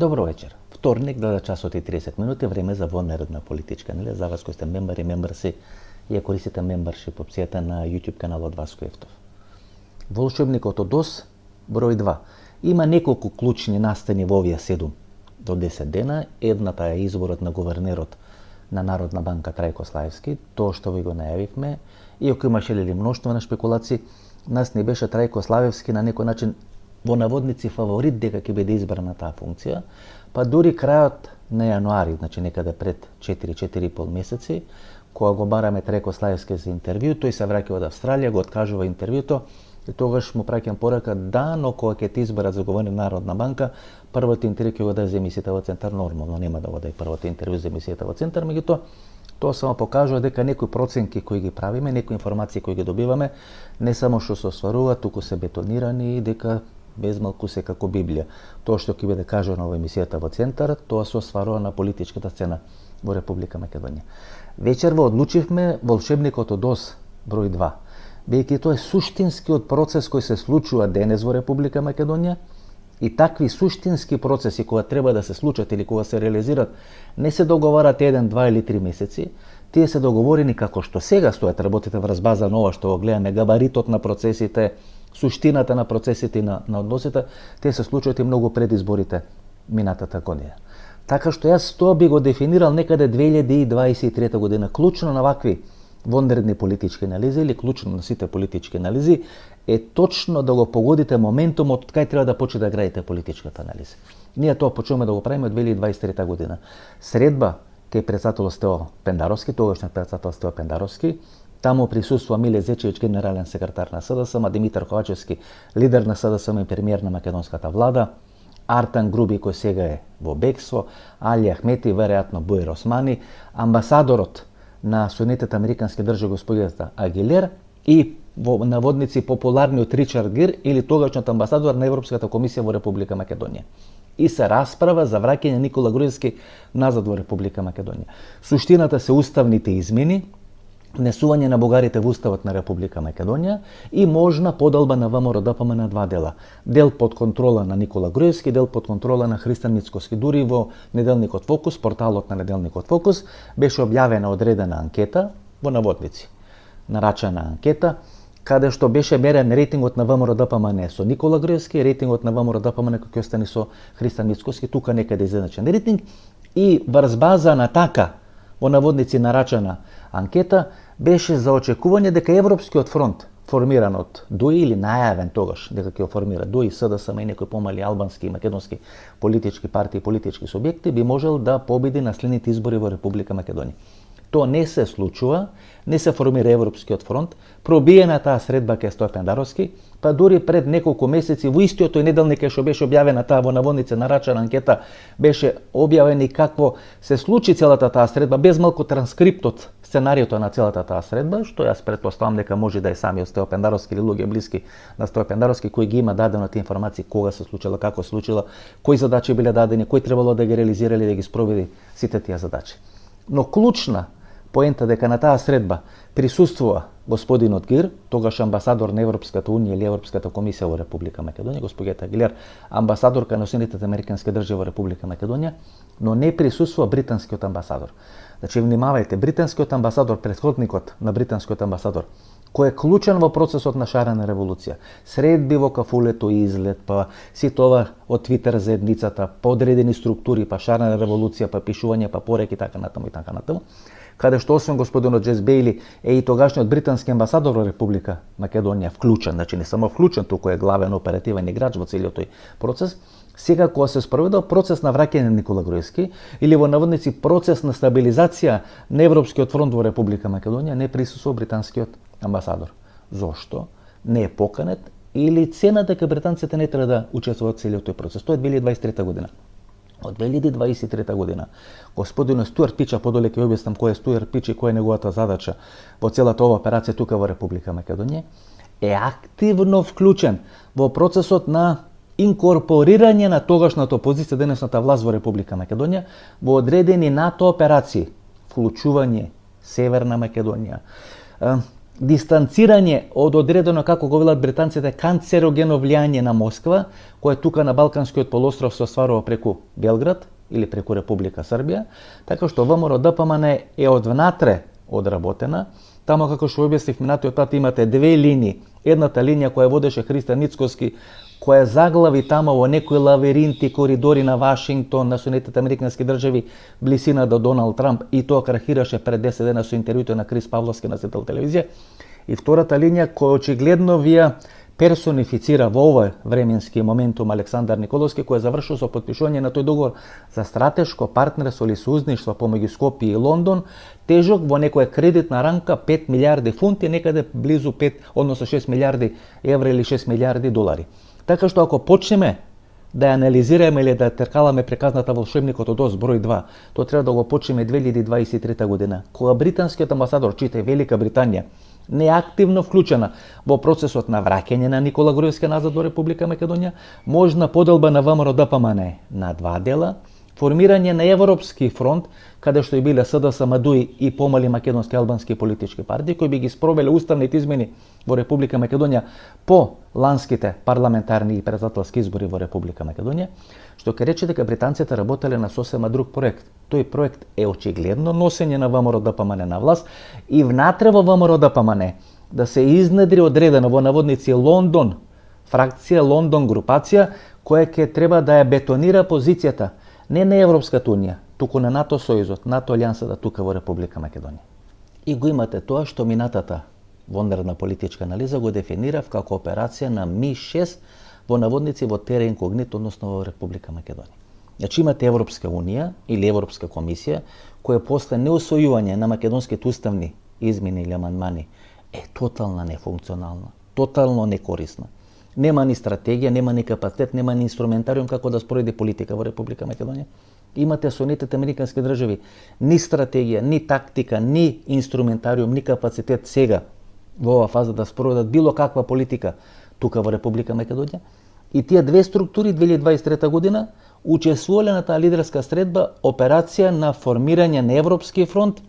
Добро вечер. Вторник, 2 часот и 30 минути, време за вонередна политичка, нели? За вас кои сте мембари, мембарси, ја користите мембаршип опцијата на YouTube каналот Васко Ефтов. Волшебникот од ОС, број 2. Има неколку клучни настани во овие 7 до 10 дена. Едната е изборот на гувернерот на Народна банка Трајко Славевски, тоа што ви го најавивме, иако имаше ли мноштво на шпекулации, нас не беше Трајко Славевски на некој начин во наводници фаворит дека ќе биде избран на таа функција, па дури крајот на јануари, значи некаде пред 4-4,5 месеци, кога го бараме Трајко Славевски за интервју, тој се враќа од Австралија, го откажува интервјуто и тогаш му праќам порака да, но кога ќе те изберат за гувернер на Народна банка, првото интервју ќе го даде за емисијата во Центар, нормално нема да го даде првото интервју за емисијата во Центар, меѓутоа тоа само покажува дека некои проценки кои ги правиме, некои информации кои ги добиваме, не само што се остваруваат, туку се бетонирани и дека без малку се како Библија. Тоа што ќе биде кажано во емисијата во Центар, тоа се остварува на политичката сцена во Република Македонија. Вечерва одлучивме волшебникот од ОС број 2, бидејќи тоа е суштинскиот процес кој се случува денес во Република Македонија и такви суштински процеси кога треба да се случат или кога се реализират, не се договарат 1, 2 или 3 месеци, тие се договорени како што сега стојат работите врз база на ова што го гледаме, габаритот на процесите, суштината на процесите и на односите, те се случуваат и многу пред изборите минатата година. Така што јас тоа би го дефинирал некаде 2023 година. Клучно на вакви вонредни политички анализи или клучно на сите политички анализи е точно да го погодите моментумот од кај треба да почне да градите политичката анализа. Ние тоа почнуваме да го правиме од 2023 година. Средба кај председател Стево Пендаровски, тогашниот председател Стево Пендаровски, таму присуствува Миле Зечевиќ, генерален секретар на СДСМ, Димитар Ковачевски, лидер на СДСМ и премиер на македонската влада, Артан Груби кој сега е во бегство, Али Ахмети, веројатно Буер Османи, амбасадорот на Соединетите американски држави господината Агилер и во наводници популарниот Ричард Гир или тогашниот амбасадор на Европската комисија во Република Македонија. И се расправа за враќање Никола Груевски назад во Република Македонија. Суштината се уставните измени, внесување на бугарите во Уставот на Република Македонија и можна подалба на ВМРО-ДПМН на 2 дела. Дел под контрола на Никола Груевски, дел под контрола на Христан Мицкоски. Дури во неделникот Фокус, порталот на неделникот Фокус, беше објавена одредена анкета во наводници. Нарачана анкета, каде што беше мерен рейтингот на ВМРО-ДПМН со Никола Груевски, рейтингот на ВМРО-ДПМН кој ќе остане со Христан Мицкоски, тука некаде изедначен рейтинг и врз база на така во наводници нарачана анкета беше за очекување дека Европскиот фронт, формиран од ДУИ или најавен тогаш дека ќе формира ДУИ, СДСМ и некои помали албански и македонски политички партии и политички субјекти, би можел да победи на следните избори во Република Македонија. Тоа не се случува, не се формира Европскиот фронт, пробиена таа средба кај Стојан Пендаровски, па дури пред неколку месеци во истиот тој неделник што беше објавена таа во наводница нарачана анкета, беше објавен и какво се случи целата таа средба, без малку транскриптот, сценариото на целата таа средба, што јас претпоставам дека може да е самиот Стојан Пендаровски или луѓе блиски на Стојан Пендаровски кои ги има дадено тие информации кога се случила, како се случила, кои задачи биле дадени, кои требало да ги реализирали, да ги спроведи сите тие задачи. Но клучна поента дека на таа средба присуствува господинот Гир, тогаш амбасадор на Европската унија или Европската комисија во Република Македонија, господјата Агилер, амбасадорка на Соединетите американски држави во Република Македонија, но не присуствува британскиот амбасадор. Значи, внимавајте, британскиот амбасадор, претходникот на британскиот амбасадор, кој е клучен во процесот на шарена револуција, средби во кафулето и излет, па сите ова од Твитер заедницата, па одредени структури, па шарена револуција, па пишување, па пореки, така натаму и така натаму, каде што освен господинот Джес Бейли е и тогашниот британски амбасадор во Република Македонија вклучен, значи не само вклучен, туку е главен оперативен играч во целиот тој процес. Сега кога се спроведува процес на враќање на Никола Груевски или во наводници процес на стабилизација на Европскиот фронт во Република Македонија, не присуствува британскиот амбасадор. Зошто? Не е поканет или цената дека британците не треба да учествуваат целиот тој процес. Тоа е 2023 година. Од 2023 година, господинот Стуарт Пич, подоле ќе објаснам кој е Стуарт Пич и која е неговата задача во целата ова операција тука во Република Македонија, е активно вклучен во процесот на инкорпорирање на тогашната опозиција, денесната власт во Република Македонија, во одредени НАТО операции, вклучување Северна Македонија, дистанцирање од одредено, како го велат британците, канцерогено влијање на Москва, кое тука на Балканскиот полуостров се остварува преку Белград или преку Република Србија, така што ВМРО ДПМН е одвнатре одработена. Тамо, како што објаснив минатиот пат, имате две линии. Едната линија која водеше Христијан Ницкоски, која заглави тамо во некои лавиринти, коридори на Вашингтон, на Соединетите Американски држави, блисина до Доналд Трамп, и тоа крахираше пред 10 дена со интервјуто на Крис Павловски на Сетел телевизија. И втората линија, која очигледно вија персонифицира во овој временски моментум Александар Николовски, кој завршил со подпишување на тој договор за стратешко партнерство или сојузништво помеѓу Скопје и Лондон, тежок во некоја кредитна рамка 5 милиарди фунти, некаде близу 5, односно 6 милиарди евра или 6 милиарди долари. Така што ако почнеме да ја анализираме или да тркаламе приказната Волшебникот од Оз број 2, тоа треба да го почнеме 2023 година, кога британскиот амбасадор, чита Велика Британија, не е активно вклучена во процесот на враќање на Никола Груевски назад во Република Македонија, можна поделба на ВМРО ДПМН на два дела, формирање на Европски фронт, каде што и биле СДС, МДУИ и помали македонски албански политички партии, кои би ги спровеле уставните измени во Република Македонија по ланските парламентарни и председателски избори во Република Македонија, што ќе рече дека британците работеле на сосема друг проект. Тој проект е очигледно носење на ВМРО ДПМН на власт и внатре во ВМРО ДПМН да се изнедри одредено во наводници Лондон фракција, Лондон групација, која ќе треба да ја бетонира позицијата не на Европската унија, туку на НАТО сојузот, НАТО алијансата тука во Република Македонија. И го имате тоа што минатата вонредна политичка анализа го дефинирав како операција на Ми-6 во наводници во тера инкогнито, односно во Република Македонија. Значи имате Европска унија или Европска комисија, која после неусвојување на македонските уставни измени или амандмани е тотална нефункционална, тотално некорисна. Нема ни стратегија, нема ни капацитет, нема ни инструментариум како да спроведе политика во Република Македонија. Имате Соединетите Американски држави ни стратегија, ни тактика, ни инструментариум, ни капацитет сега во оваа фаза да спроведат било каква политика тука во Република Македонија. И тие две структури 2023 година учествувале на таа лидерска средба операција на формирање на Европски фронт,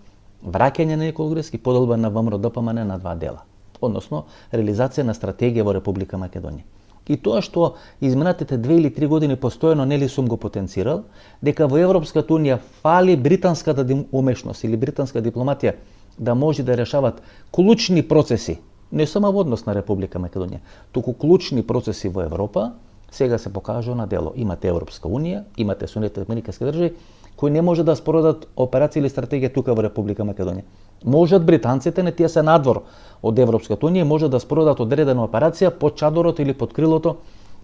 враќање на Никола Груевски, поделба на ВМРО ДПМН на два дела, односно реализација на стратегија во Република Македонија. И тоа што изминатите 2 или 3 години постојано нели сум го потенцирал, дека во Европската унија фали британската умешност или британска дипломатија да може да решават клучни процеси, не само во однос на Република Македонија, туку клучни процеси во Европа, сега се покажува на дело. Имате Европска унија, имате Соединетите Американски држави, кои не може да спроведат операција или стратегија тука во Република Македонија. Можат британците, не тие се надвор од Европската унија, може да спроведат одредена операција под чадорот или под крилото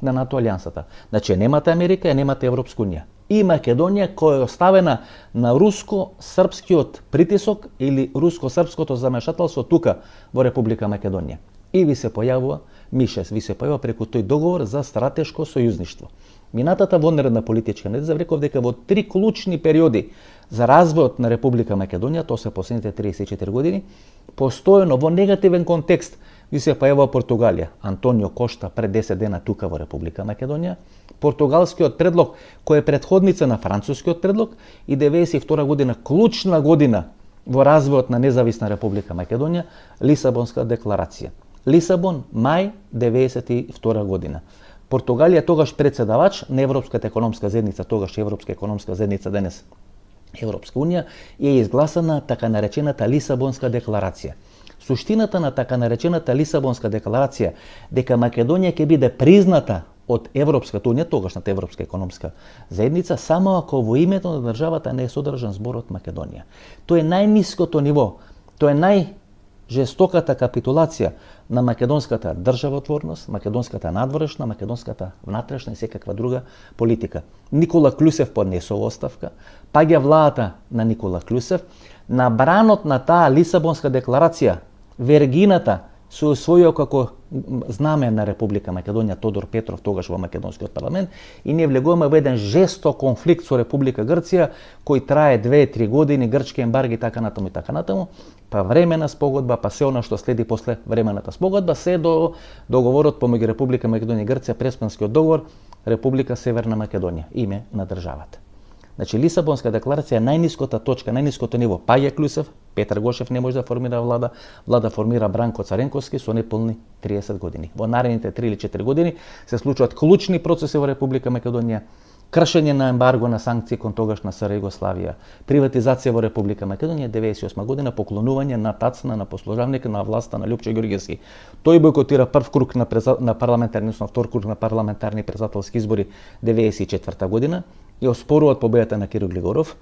на НАТО алијансата. Значи немате Америка, немате Европска унија. И Македонија која е оставена на руско-српскиот притисок или руско-српското замешателство тука во Република Македонија. И ви се појавува Ми-6, ви се појава преку тој договор за стратешко сојузништво. Минатата вонредна политичка анализа реков дека во 3 клучни периоди за развојот на Република Македонија, тоа се последните 34 години, постојано во негативен контекст ви се појава Португалија. Антонио Кошта пред 10 дена тука во Република Македонија, португалскиот предлог кој е претходница на францускиот предлог и 92 година клучна година во развојот на независна Република Македонија, Лисабонска декларација. Лисабон, мај 92 година. Португалија тогаш председавач на Европската економска заедница, тогаш Европска економска заедница, денес Европска унија, е изгласана така наречената Лисабонска декларација. Суштината на така наречената Лисабонска декларација дека Македонија ќе биде призната од Европската унија, тогашната Европска економска заедница, само ако во името на државата не е содржан зборот Македонија. Тоа е најниското ниво, тоа е жестоката капитулација на македонската државотворност, македонската надворешна, македонската внатрешна и секаква друга политика. Никола Клюсев поднесува оставка, паѓа владата на Никола Клюсев, на бранот на таа Лисабонска декларација, вергината се усвојува како знаме на Република Македонија Тодор Петров тогаш во македонскиот парламент и ние влегуваме во еден жесток конфликт со Република Грција кој трае 2-3 години, грчки ембарги и така натаму и така натаму, па времена спогодба, па се она што следи после времената спогодба, се до договорот помеѓу Република Македонија и Грција, Преспанскиот договор, Република Северна Македонија, име на државата. Значи Лисабонска декларација е најниската точка, најниското ниво. Паѓа Клюсев, Петар Гошев не може да формира влада, влада формира Бранко Царенковски со неполни 30 години. Во наредните 3 или 4 години се случуваат клучни процеси во Република Македонија, кршење на ембарго на санкции кон тогашна СР Југославија, приватизација во Република Македонија, 98 година поклонување на тацна на послужавник на власта на Лјупчо Ѓорѓевски. Тој бойкотира прв круг на парламентарни, втор круг на парламентарни председателски избори 94 година и оспоруваат победата на Киро Глигоров.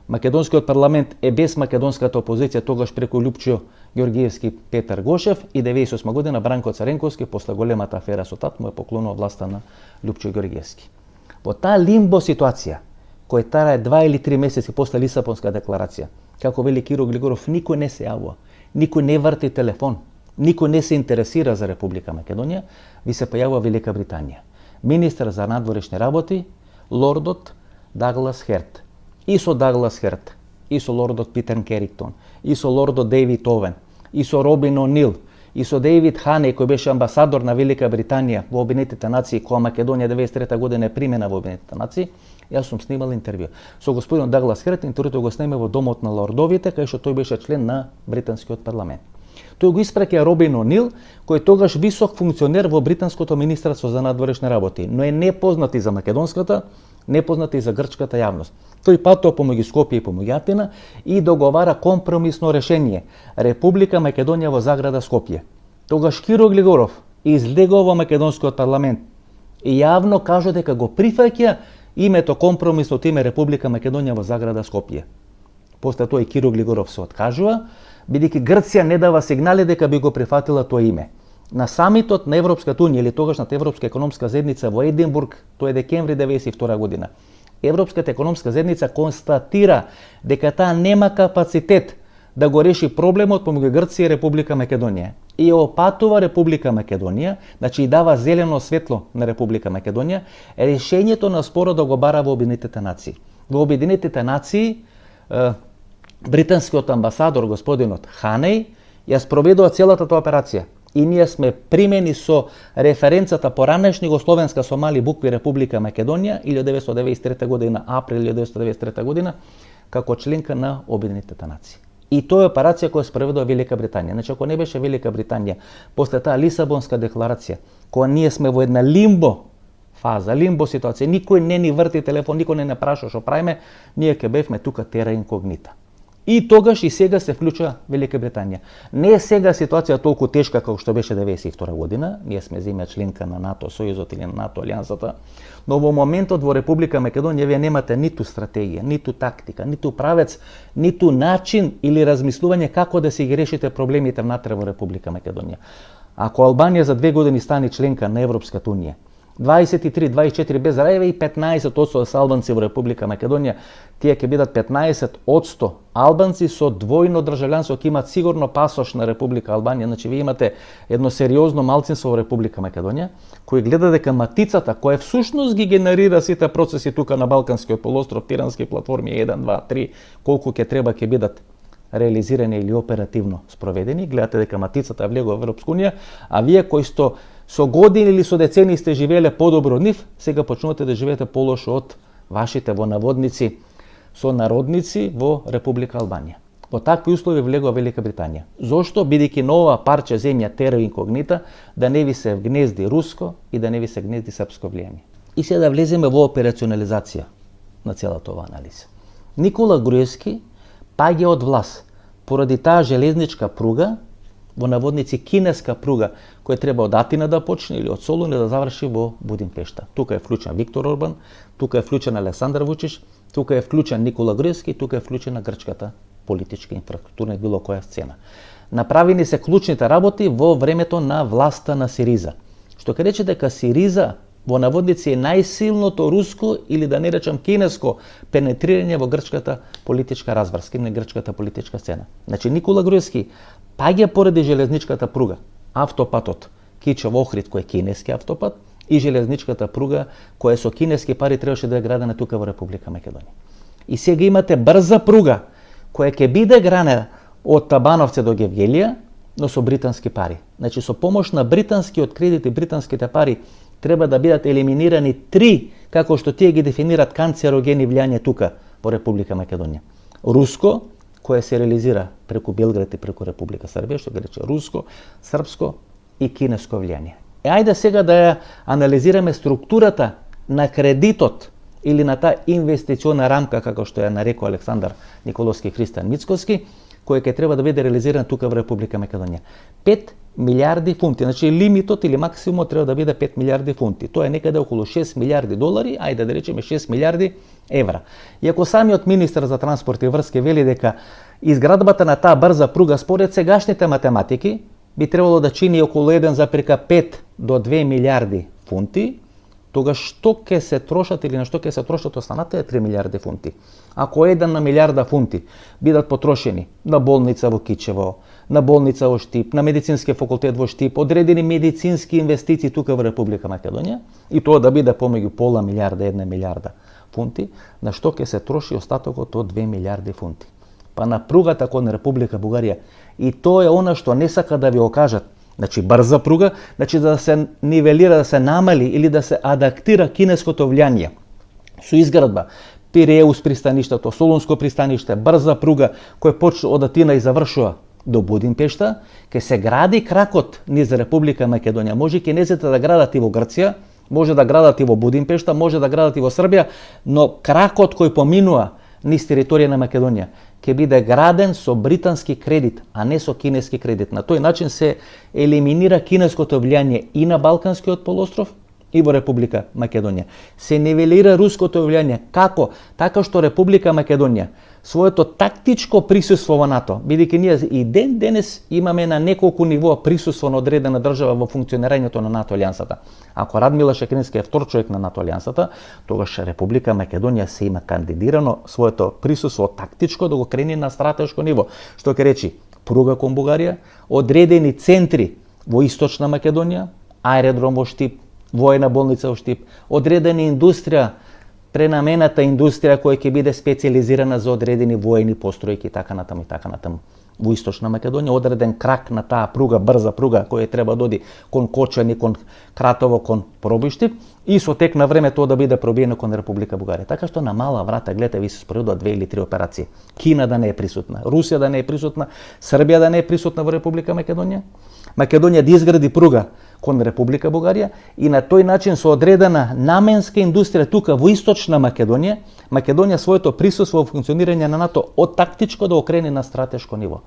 Македонскиот парламент е без македонската опозиција тогаш преку Лјупчо Ѓорѓевски, Петар Гошев и 98 година Бранко Царенковски после големата афера со тат му е поклонува власта на Лјупчо Ѓорѓевски. Во таа лимбо ситуација, која трае 2 или 3 месеци после Лисабонска декларација, како вели Киро Глигоров, никој не се јавува, никој не врти телефон, никој не се интересира за Република Македонија, ви се појавува Велика Британија. Министар за надворешни работи, лордот Даглас Херт. И со Даглас Херт, и со лордот Питер Керингтон, и со лордот Дейвид Овен, и со Робин О'Нил, и со Дейвид Ханеј, кој беше амбасадор на Велика Британија во Обединетите нации, кога Македонија 93 година е примена во Обединетите нации, јас сум снимал интервју. Со господин Даглас Херт интервјуто го снима во домот на лордовите, кај што тој беше член на британскиот парламент. Тој го испраќа Робин О'Нил, кој тогаш висок функционер во британското министерство за надворешни работи, но е непознат и за македонската, непознат и за грчката јавност. Тој патува помеѓу Скопје и помеѓу Атина и договара компромисно решение Република Македонија во заграда Скопје. Тогаш Киро Глигоров излегува во македонскиот парламент и јавно кажа дека го прифаќа името компромисното име Република Македонија во заграда Скопје. После тоа и Киро Глигоров се откажува, бидејќи Грција не дава сигнали дека би го прифатила тоа име. На самитот на Европската унија или тогашната Европска економска заедница во Единбург, тоа е декември 1992 година, Европската економска заедница констатира дека таа нема капацитет да го реши проблемот помеѓу Грција и Република Македонија. И опатува Република Македонија, значи и дава зелено светло на Република Македонија, решењето на спорот да го бара во Обединетите нации. Во Обединетите нации британскиот амбасадор господинот Ханеј ја спроведува целата таа операција. И ние сме примени со референцата поранешни југословенска Сомали букви Република Македонија 1993 година, април 1993 година, како членка на Обединетите нации. И тоа е операција која спроведува Велика Британија. Значи, ако не беше Велика Британија, после таа Лисабонска декларација, кога ние сме во една лимбо фаза, лимбо ситуација, никој не ни врти телефон, никој не праша што правиме, ние ќе бевме тука тера инкогнита. И тогаш и сега се вклучува Велика Британија. Не е сега ситуација толку тешка како што беше 1992 година, ние сме земја членка на НАТО сојузот или на НАТО алијансата, но во моментот во Република Македонија вие немате ниту стратегија, ниту тактика, ниту правец, ниту начин или размислување како да се ги решите проблемите внатре во Република Македонија. Ако Албанија за 2 години стане членка на Европската унија, 23-24 без рајеве и 15% се албанци во Република Македонија, тие ќе бидат 15% албанци со двојно државјанство, ќе имат сигурно пасош на Република Албанија. Значи ви имате едно сериозно малцинство во Република Македонија, кој гледа дека матицата која всушност ги генерира сите процеси тука на Балканскиот полуостров, Тирански платформи 1, 2, 3, колку ќе треба ќе бидат реализирани или оперативно спроведени, гледате дека матицата влегува во Европска унија, а вие кои сто со години или со децени сте живееле подобро од нив, сега почнувате да живеете полошо од вашите во наводници сонародници во Република Албанија. Во такви услови влегува Велика Британија. Зошто? Бидејќи на ова парче земја тера инкогнита да не ви се вгнезди руско и да не ви се вгнезди српско влијание. И сега да влеземе во операционализација на целата ова анализа. Никола Груевски паѓа од власт поради таа железничка пруга, во наводници кинеска пруга, која треба од Атина да почне или од Солун да заврши во Будимпешта. Тука е вклучен Виктор Орбан, тука е вклучен Александар Вучич, тука е вклучен Никола Груевски, тука е вклучена грчката политичка инфраструктура и било која сцена. Направени се клучните работи во времето на власта на Сириза. Што ке рече дека Сириза во наводници е најсилното руско или да не речам кинеско пенетрирање во грчката политичка разврска, на грчката политичка сцена. Значи Никола Груевски паѓа поради железничката пруга, автопатот Кичев-Охрид кој е кинески автопат и железничката пруга која со кинески пари требаше да е градена тука во Република Македонија. И сега имате брза пруга која ќе биде градена од Табановце до Гевгелија, но со британски пари. Значи со помош на британскиот кредит и британските пари треба да бидат елиминирани 3, како што тие ги дефинират канцерогени влијање тука во Република Македонија. Руско, која се реализира преку Белград и преку Република Србија, што ги рече руско, српско и кинеско влијание. Ајде сега да ја анализираме структурата на кредитот или на таа инвестициона рамка, како што ја нарекува Александар Николовски и Христијан Мицкоски, кој ќе треба да биде реализиран тука во Република Македонија. 5 милиарди фунти, значи лимитот или максимумот треба да биде 5 милиарди фунти. Тоа е некаде околу 6 милиарди долари, ајде да речеме 6 милиарди евра. И ако самиот министер за транспорт и врски вели дека изградбата на таа брза пруга според сегашните математики би требало да чини околу 1,5 до 2 милиарди фунти, тогаш што ќе се трошат или на што ќе се трошат останатите 3 милиарди фунти? Ако 1 милиарда фунти бидат потрошени на болница во Кичево, на болница во Штип, на медицински факултет во Штип, одредени медицински инвестиции тука во Република Македонија, и тоа да биде помеѓу пола милиарда, 1 милиарда фунти, на што ќе се троши остатокот од 2 милиарди фунти? Па на пругата кон Република Бугарија. И тоа е она што не сака да ви окажат. Значи брза пруга, значи да се нивелира, да се намали или да се адаптира кинеското влијание. Со изградба Пиреус пристаништето, Солунско пристаниште, брза пруга која почнува од Атина и завршува до Будимпешта, ќе се гради кракот низ Република Македонија. Може кинезите да градат и во Грција, може да градат и во Будимпешта, може да градат и во Србија, но кракот кој поминува низ територија на Македонија ќе биде граден со британски кредит, а не со кинески кредит. На тој начин се елиминира кинеското влијание и на Балканскиот полуостров и во Република Македонија. Се нивелира руското влијание. Како? Така што Република Македонија своето тактичко присуство во НАТО, бидејќи ние и денес имаме на неколку нивоа присуство на одредена држава во функционирањето на НАТО алијансата. Ако Радмила Шекерински е втор човек на НАТО алијансата, тогаш Република Македонија се има кандидирано своето присуство тактичко да го крени на стратешко ниво, што ќе речи пруга кон Бугарија, одредени центри во Источна Македонија, аеродром во Штип, воена болница во Штип, одредена индустрија, пренамената индустрија која ќе биде специјализирана за одредени воени постројки и така натаму. Во Источна Македонија одреден крак на таа пруга, брза пруга која треба да оди кон Кочани, кон Кратово, кон Пробиштип и со тек на време тоа да биде пробиено кон Република Бугарија. Така што на мала врата гледате ви се споредува 2 или 3 операции. Кина да не е присутна, Русија да не е присутна, Србија да не е присутна во Република Македонија, Македонија да изгради пруга кон Република Бугарија и на тој начин со одредена наменска индустрија тука во Источна Македонија, Македонија своето присуство во функционирање на НАТО од тактичко да окрени на стратешко ниво.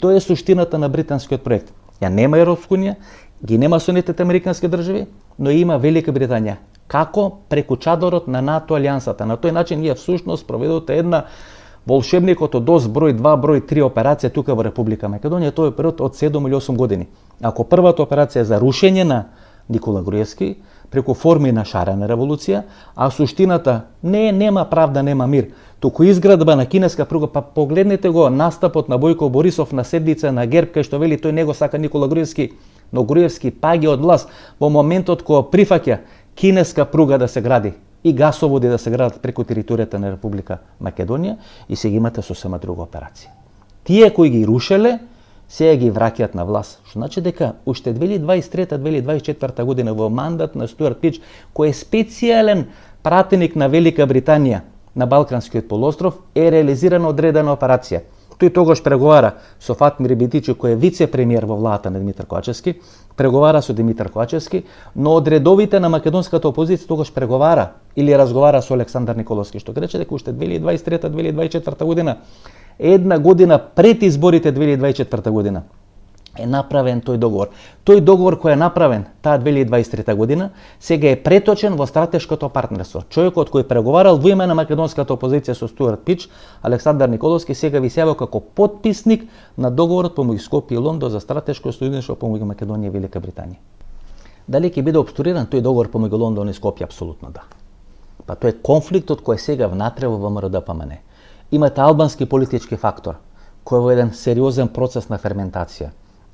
Тоа е суштината на британскиот проект. Ја нема Европска унија, ги нема Соединетите американски држави, но има Велика Британија. Како? Преку чадорот на НАТО алијансата. На тој начин ние всушност проведувате една волшебникот од ОС број 2, број 3 операција тука во Република Македонија, тоа е период од 7 или 8 години. Ако првата операција е за рушење на Никола Груевски, преку форми на шарена револуција, а суштината нема правда, нема мир, туку изградба на кинеска пруга, па погледнете го настапот на Бојко Борисов на седница на ГЕРБ, кај што вели тој него сака Никола Груевски, но Груевски паѓа од власт во моментот кога прифаќа кинеска пруга да се гради и гасоводи да се градат преку територијата на Република Македонија и се ги имате сосема друга операција. Тие кои ги рушеле, сега ги враќаат на власт. Што значи дека уште 2023-2024 година во мандат на Стюарт Пич, кој е специјален пратеник на Велика Британија на Балканскиот полуостров, е реализирана одредена операција. Тој тогаш преговара со Фатмир Битичи, кој е вице-премиер во владата на Димитар Ковачевски, преговара со Димитар Ковачевски, но од редовите на македонската опозиција тогаш преговара или разговара со Александар Николовски, што рече дека уште 2023-2024 година, една година пред изборите 2024 година, е направен тој договор. Тој договор кој е направен таа 2023 година, сега е преточен во стратешкото партнерство. Човекот кој преговарал во име на македонската опозиција со Стюарт Пич, Александар Николовски, сега ви се јавува како потписник на договорот помеѓу Скопје и Лондон за стратешко сојузништво помеѓу Македонија и Велика Британија. Дали ќе биде обструиран тој договор помеѓу Лондон и Скопје? Апсолутно да. Па тој е конфликтот кој сега внатре во ВМРО-ДПМН. Имате албански политички фактор, кој е во еден сериозен процес на ферментација.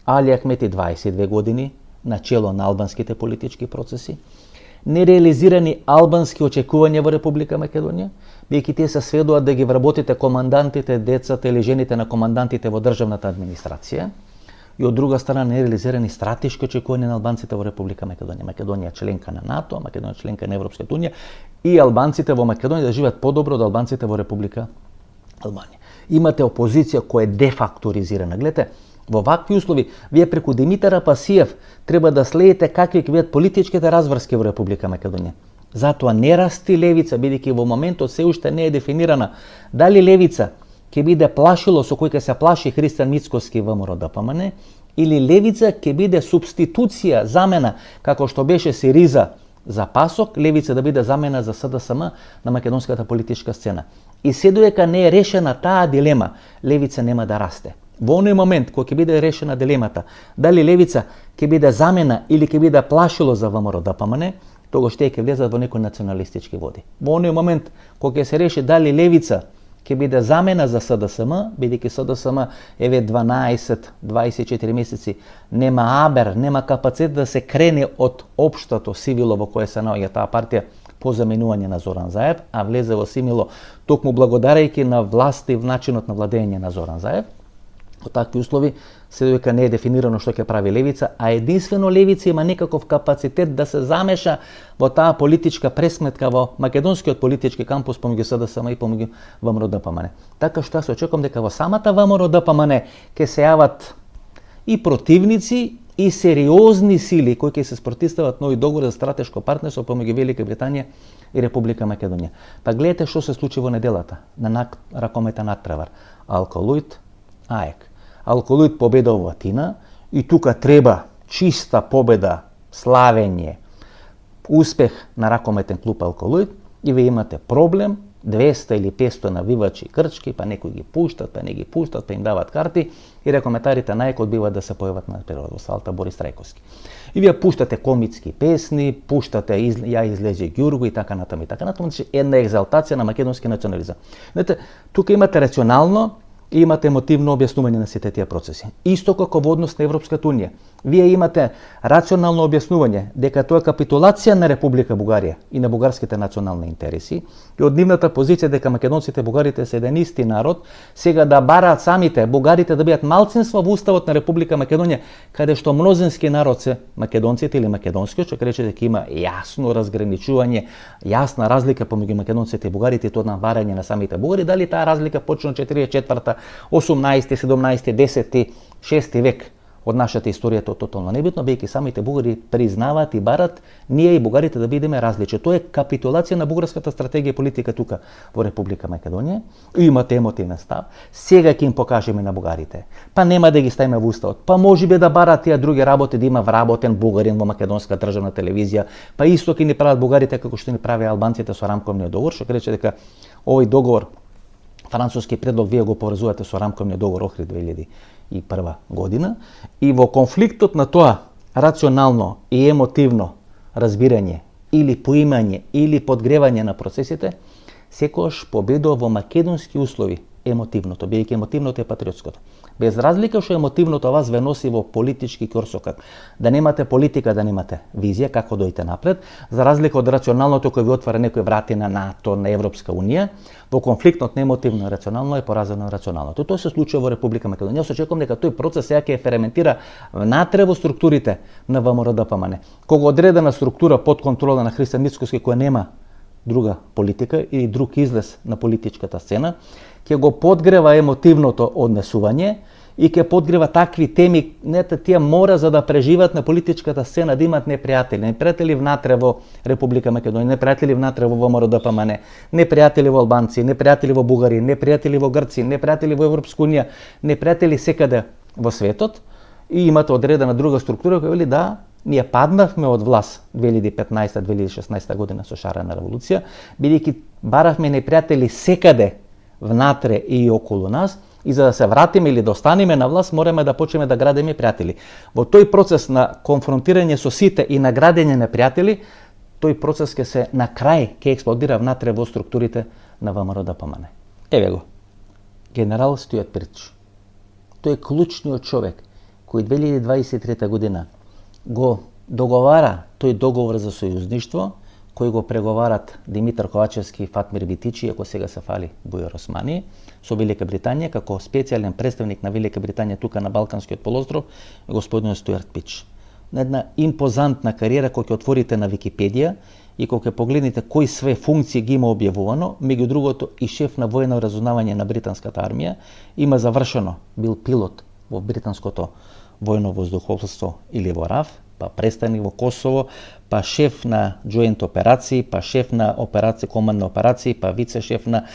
Али Ахмети 22 години на чело на албанските политички процеси, нереализирани албански очекувања во Република Македонија, бидејќи тие се сведуваат да ги вработите командантите, децата или жените на командантите во државната администрација, и од друга страна нереализирани стратешки очекувања на албанците во Република Македонија. Македонија членка на НАТО, Македонија членка на Европската унија и албанците во Македонија да живеат подобро од албанците во Република Албанија. Имате опозиција која е дефакторизирана. Гледате, во вакви услови, вие преку Димитар Апасиев треба да следите какви ќе бидат политичките разврски во Република Македонија. Затоа не расти левица, бидејќи во моментот се уште не е дефинирана дали левица ќе биде плашило со кој ќе се плаши Христијан Мицкоски ВМРО ДПМН, или левица ќе биде субституција, замена, како што беше Сириза за Пасок, левица да биде замена за СДСМ на македонската политичка сцена. И се додека не е решена таа дилема, левица нема да расте. Во оној момент кој ќе биде решена дилемата, дали левица ќе биде замена или ќе биде плашило за ВМРО ДПМН, тогаш тие ќе влезат во некои националистички води. Во оној момент кој ќе се реши дали левица ќе биде замена за СДСМ, бидејќи СДСМ еве 12-24 месеци нема абер, нема капацитет да се крене од општото сивило во кое се наоѓа таа партија по заменување на Зоран Заев, а влезе во сивило токму благодарејќи на власт и начинот на владење на Зоран Заев. Во такви услови се додека не е дефинирано што ќе прави левица, а единствено левица има некаков капацитет да се замеша во таа политичка пресметка во македонскиот политички кампус помеѓу СДСМ и помеѓу ВМРО ДПМН. Така што се очекувам дека во самата ВМРО ДПМН ќе се јават и противници и сериозни сили кои ќе се спротивстават нови договор за стратешко партнерство помеѓу Велика Британија и Република Македонија. Па гледате што се случи во неделата на ракомета надпревар. Алколуид, АЕК. Алколуид победува во Атина и тука треба чиста победа, славење, успех на ракометен клуб Алколуид и вие имате проблем, 200 или 500 навивачи крчки, па некои ги пуштат, па не ги пуштат, па им дават карти и рекометарите на АЕК одбиваат да се појават на природо салта Борис Трајковски. И вие пуштате комицки песни, пуштате ја излезе Ѓурго и така натаму и така натаму, една екзалтација на македонски национализам. Знаете, тука имате рационално и имате емотивно објаснување на сите тие процеси. Исто како во однос на Европската унија. Вие имате рационално објаснување дека тоа е капитулација на Република Бугарија и на бугарските национални интереси и од нивната позиција дека македонците и бугарите се еден исти народ, сега да бараат самите бугарите да бидат малцинство во уставот на Република Македонија, каде што мнозински народ се македонците или македонскиот, што рече дека има јасно разграничување, јасна разлика помеѓу македонците и бугарите, и тоа на барање на самите бугари, дали таа разлика почна од 44-та, 18, 17, 10, 6 век од нашата историја, тоа тотално небитно, бејќи самите бугари признаваат и барат ние и бугарите да бидеме различни. Тоа е капитулација на бугарската стратегија и политика тука во Република Македонија. И имате емотивен став. Сега ќе им покажеме на бугарите. Па нема да ги ставиме во уставот. Па можеби да барат тие други работи, да има вработен бугарин во македонска државна телевизија. Па исто ќе ни прават бугарите како што ни прави албанците со рамковниот договор, што рече дека овој договор француски предлог вие го поврзувате со рамковниот договор Охрид 2001 година и во конфликтот на тоа рационално и емотивно разбирање или поимање или подгревање на процесите, секогаш победува во македонски услови емотивното, бидејќи емотивното е патриотското. Без разлика што емотивното вас ве носи во политички ќорсокак. Да немате политика, да немате визија како дојдете напред, за разлика од рационалното кој ви отвара некои врати на НАТО, на Европска унија, во конфликтот на емотивно и рационално е поразено рационалното. Тоа се случува во Република Македонија. Јас очекувам дека тој процес сега ќе ферментира внатре во структурите на ВМРО ДПМН. Кога одредена структура под контрола на Христијан Мицкоски која нема друга политика или друг излез на политичката сцена, ќе го подгрева емотивното однесување и ќе подгрева такви теми, тие мора за да преживат на политичката сцена да имат непријатели внатре во Република Македонија, непријатели внатре во ВМРО ДПМН, непријатели во албанци, непријатели во бугари, непријатели во грци, непријатели во Европска унија, непријатели секаде во светот и имате одредена друга структура која вели да ние паднавме од власт 2015-2016 година со шарена револуција, бидејќи баравме непријатели секаде внатре и околу нас, и за да се вратиме или да останеме на власт, мораме да почнеме да градиме пријатели. Во тој процес на конфронтирање со сите и на градење на пријатели, тој процес ќе се на крај ќе експлодира внатре во структурите на ВМРО ДПМН. Еве го. Генерал Стојатпирч. Тој е клучниот човек кој 2023 година го договара тој договор за сојузништво, кој го преговарат Димитар Ковачевски и Фатмир Битичи, ако сега се фали Бујар Османи, со Велика Британија, како специјален представник на Велика Британија тука на Балканскиот полуостров, господин Стојатпирч. една импозантна кариера која ќе отворите на Википедија и кога ќе погледнете кои све функции ги има објавувано, меѓу другото и шеф на воено разузнавање на британската армија, има завршено, бил пилот во британското воено воздухопловство или во РАФ, па престаник во Косово, па шеф на Joint операции, па шеф на операции, командни операции, па вице шеф на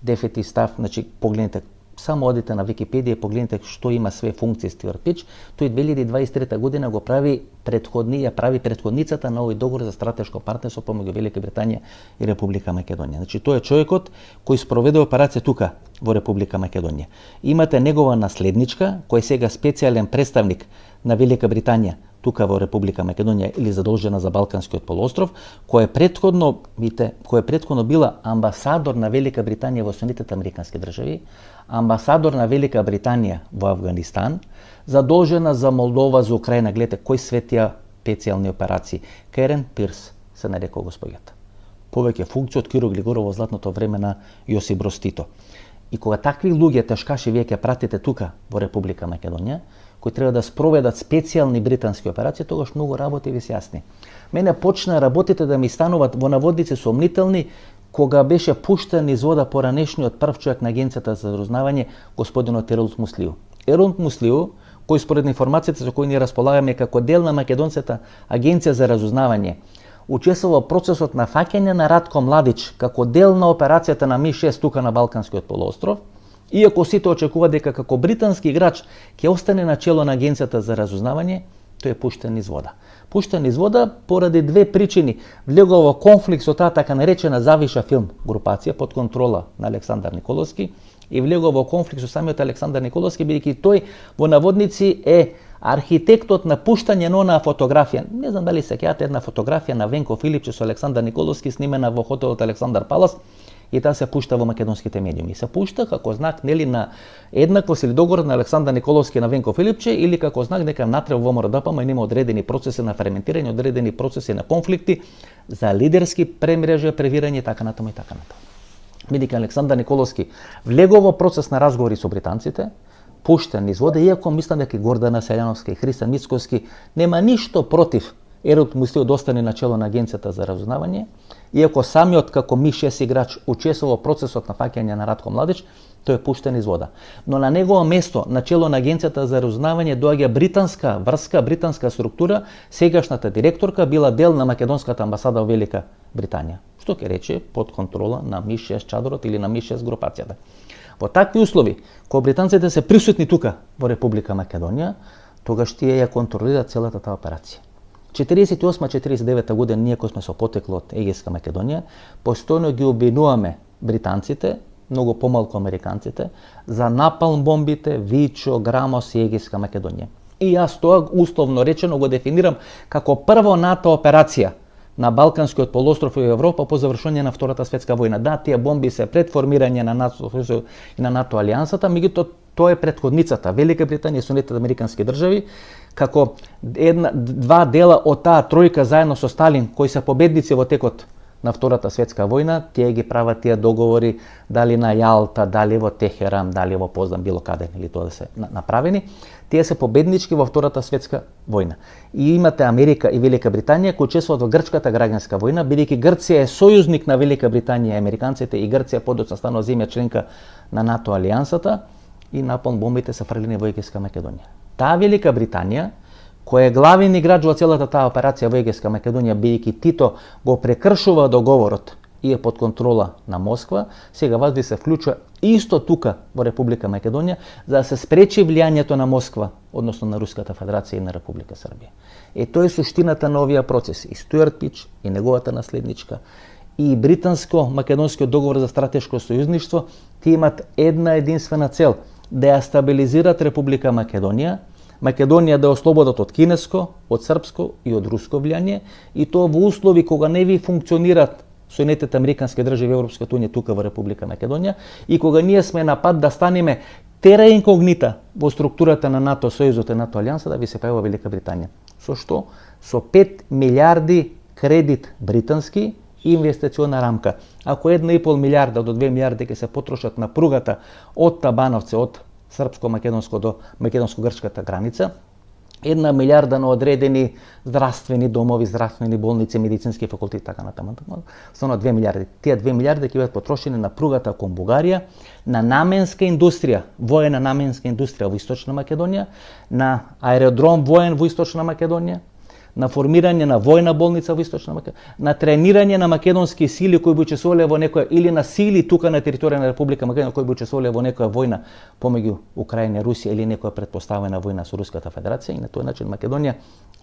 Deputy Staff, значи погледнете, само одите на Википедија и погледнете што има све функции Стюарт Пич. Тој 2023 година го прави претходницата на овој договор за стратешко партнерство помеѓу Велика Британија и Република Македонија. Значи тој е човекот кој спроведе операција тука во Република Македонија. Имате негова наследничка кој е сега специјален представник на Велика Британија тука во Република Македонија или задолжена за Балканскиот полуостров, која е претходно била амбасадор на Велика Британија во Соединетите американски држави, амбасадор на Велика Британија во Авганистан, задолжена за Молдова, за Украина, гледате кои светија специјални операции. Керен Пирс се нарекол господјата. Повеќе функции од Киро Глигоров во златното време на Јосип Броз Тито. И кога такви луѓе тешкаши вие ќе пратите тука во Република Македонија, кои треба да спроведат специјални британски операции, тогаш многу работи ви се јасни. Мене почна работите да ми стануваат во наводници сомнителни кога беше пуштен из вода поранешниот прв човек на агенцијата за разузнавање, господинот Еролд Муслиу. Еролд Муслиу, кој според информацијата со кои ние располагаме како дел на македонската агенција за разузнавање, учествува во процесот на фаќање на Ратко Младич како дел на операцијата на Ми-6 тука на Балканскиот полуостров, иако сите очекува дека како британски играч ќе остане на чело на агенцијата за разузнавање, тој е пуштен из вода. Пуштен из вода поради две причини. Влегол во конфликт со таа така наречена Завиша филм групација под контрола на Александар Николовски и влегол во конфликт со самиот Александар Николовски, бидејќи тој во наводници е архитектот на пуштање на онаа фотографија. Не знам дали се сеќавате една фотографија на Венко Филипче со Александар Николовски снимена во хотелот Александар Палас, и таа се пушта во македонските медиуми. Се пушта како знак нели на еднаквост или договор на Александар Николовски на Венко Филипче или како знак дека внатре во ВМРО-ДПМ има одредени процеси на ферментирање, одредени процеси на конфликти за лидерски премрежа, превирање и така натаму и така натаму. Бидејќи Александар Николовски влегол во процес на разговори со британците, пуштен из вода, иако мислам дека Гордана Селјановска и Христан Мицковски нема ништо против Еролд Муслиу да остане на чело на агенцијата за разузнавање, иако самиот како Ми-6 играч учествува во процесот на фаќање на Ратко Младич, тој е пуштен из вода. Но на негово место, на чело на агенцијата за разузнавање, доаѓа британска врска, британска структура, сегашната директорка била дел на македонската амбасада во Велика Британија, што ќе рече под контрола на Ми-6 чадорот или на Ми-6 групацијата. Во такви услови, кога британците се присутни тука во Република Македонија, тогаш тие ја контролираат целата таа операција. 48-49 година ние кои сме со потекло од Егејска Македонија, постојано ги обвинуваме британците, многу помалку американците, за напалм бомбите Вичо, Грамос и Егејска Македонија. И јас тоа условно речено го дефинирам како прво НАТО операција на Балканскиот полуостров и Европа по завршување на Втората светска војна. Да, тие бомби се пред формирање на НАТО и на НАТО алијансата, меѓутоа тоа е претходницата. Велика Британија и Соединетите американски држави како два дела од таа тројка заедно со Сталин, кои се победници во текот на Втората светска војна, тие ги прават тие договори дали на Јалта, дали во Техеран, дали во Поздан, било каде или тоа да се направени. Тие се победнички во Втората светска војна. И имате Америка и Велика Британија кои учествуваат во Грчката граѓанска војна, бидејќи Грција е сојузник на Велика Британија и американците и Грција подоцна станува земја членка на НАТО алијансата и напалм бомбите се фрлени во Егејска Македонија. Таа Велика Британија, кој е главен играч во целата таа операција во Егејска Македонија, бидејќи Тито го прекршува договорот и е под контрола на Москва, сега вазди се вклучува исто тука во Република Македонија за да се спречи влијањето на Москва, односно на Руската Федерација и на Република Србија. Тоа е суштината на овие процеси. И Стюарт Пич, и неговата наследничка, и британско-македонскиот договор за стратешко сојузништво, тие имат една единствена цел – да ја стабилизират Република Македонија, Македонија да ослободат од кинеско, од српско и од руско влијание, и тоа во услови кога не ви функционират Соединетите американски држави Европската унија тука во Република Македонија и кога ние сме на пат да станеме тера инкогнита во структурата на НАТО сојузот и НАТО алијанса, да ви се појава Велика Британија. Со што? Со 5 милиарди кредит британски инвестициона рамка. Ако 1,5 милиарда до 2 милиарди ќе се потрошат на пругата од Табановце, од српско-македонско до македонско-грчката граница, 1 милиарда на одредени здравствени домови, здравствени болници, медицински факултет, така натаму. Станува 2 милиарди. Тие 2 милиарди ќе бидат потрошени на пругата кон Бугарија, на наменска индустрија, воена наменска индустрија во Источна Македонија, на аеродром воен во Источна Македонија, на формирање на војна болница во Источна Македонија, на тренирање на македонски сили кои би учествувале во некоја, или на сили тука на територија на Република Македонија кои би учествувале во некоја војна помеѓу Украина и Русија или некоја претпоставена војна со Руската Федерација, и на тој начин Македонија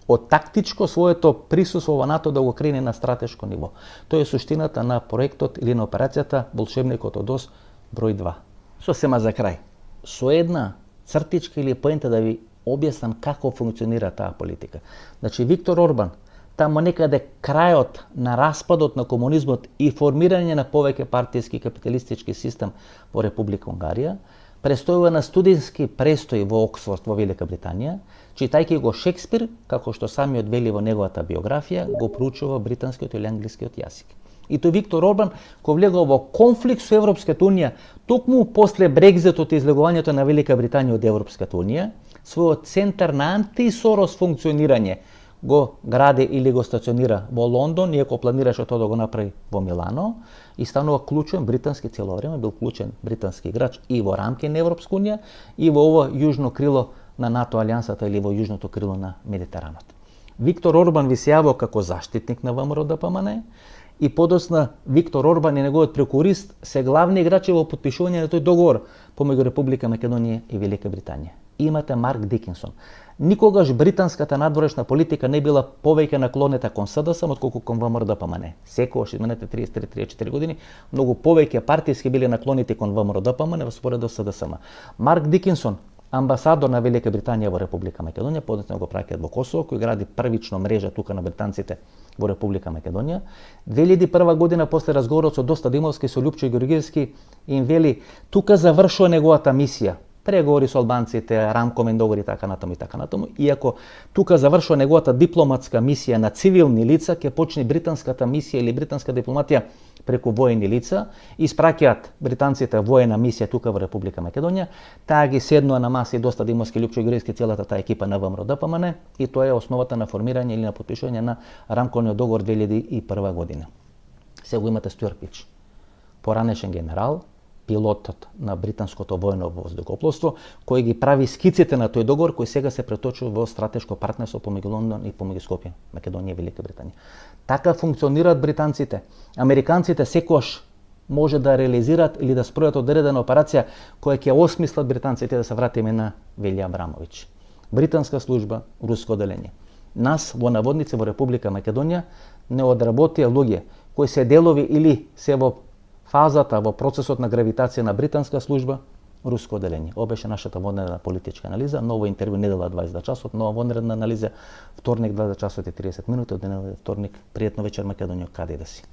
од тактичко своето присуство во НАТО да го крене на стратешко ниво. Тоа е суштината на проектот или на операцијата Волшебникот од Оз број 2. Сосема за крај, со една цртичка или поента да ви објаснам како функционира таа политика. Значи, Виктор Орбан, тамо некаде крајот на распадот на комунизмот и формирање на повеќе партиски капиталистички систем во Република Унгарија, престојува на студентски престој во Оксфорд во Велика Британија, читајќи го Шекспир, како што самиот вели во неговата биографија, го проучува британскиот или англискиот јазик. И тој Виктор Орбан, кој влегол во конфликт со Европската Унија, токму после Брекзитот и излегувањето на Велика Британија од Европската Унија, својот центар на антисорос функционирање го гради или го стационира во Лондон, иако планираше тоа да го направи во Милано, и станува клучен британски, цело време бил клучен британски играч и во рамки на Европска Унија, и во ова јужно крило на НАТО алијансата или во јужното крило на Медитеранот. Виктор Орбан ви се јавува како заштитник на ВМРО-ДПМН, и подосна Виктор Орбан и неговиот прокурист се главни играчи во потпишување на тој договор помеѓу Република Македонија и Велика Британија. Имате Марк Дикинсон. Никогаш британската надворешна политика не била повеќе наклонета кон СДСМ отколку кон ВМРО-ДПМН. Секогаш изминете 33-34 години многу повеќе партиски биле наклонети кон ВМРО-ДПМН во споредба со СДСМ. Марк Дикинсон, амбасадор на Велика Британија во Република Македонија, подоцна го праќаат во Косово, кој гради првично мрежа тука на британците во Република Македонија. 2001 година после разговорот со Доста Димовски со Лјупчо Ѓорѓевски им вели тука завршува неговата мисија. Преговори со албанците, рамковен договор и така натаму и така натаму. Иако тука завршува неговата дипломатска мисија на цивилни лица, ќе почне британската мисија или британска дипломатија преку воени лица, испраќаат британците воена мисија тука во Република Македонија, таа ги седнува на маса и Доста Димовски, Лјупчо Ѓорѓевски, целата таа екипа на ВМРО-ДПМН, и тоа е основата на формирање или на потпишување на рамковниот договор 2001 година. Сега го имате Стюарт, поранешен генерал, пилотот на британското воено воздухопловство, кој ги прави скиците на тој договор, кој сега се преточува во стратешко партнерство помеѓу Лондон и помеѓу Скопје, Македонија и Велика Британија. Така функционираат британците. Американците секогаш може да реализираат или да спроведат одредена операција која ќе осмислат британците, да се вратиме на Вели Абрамович. Британска служба, руско оделение. Нас во наводници во Република Македонија не одработија луѓе кои се делови или се во фазата, во процесот на гравитација на британска служба, руско оделение. Ова беше нашата вонредна политичка анализа. Ново интервју недела 20 часот, нова вонредна анализа вторник 20 часот и 30 минути, од денева вторник. Пријатно вечер Македонија, каде да си.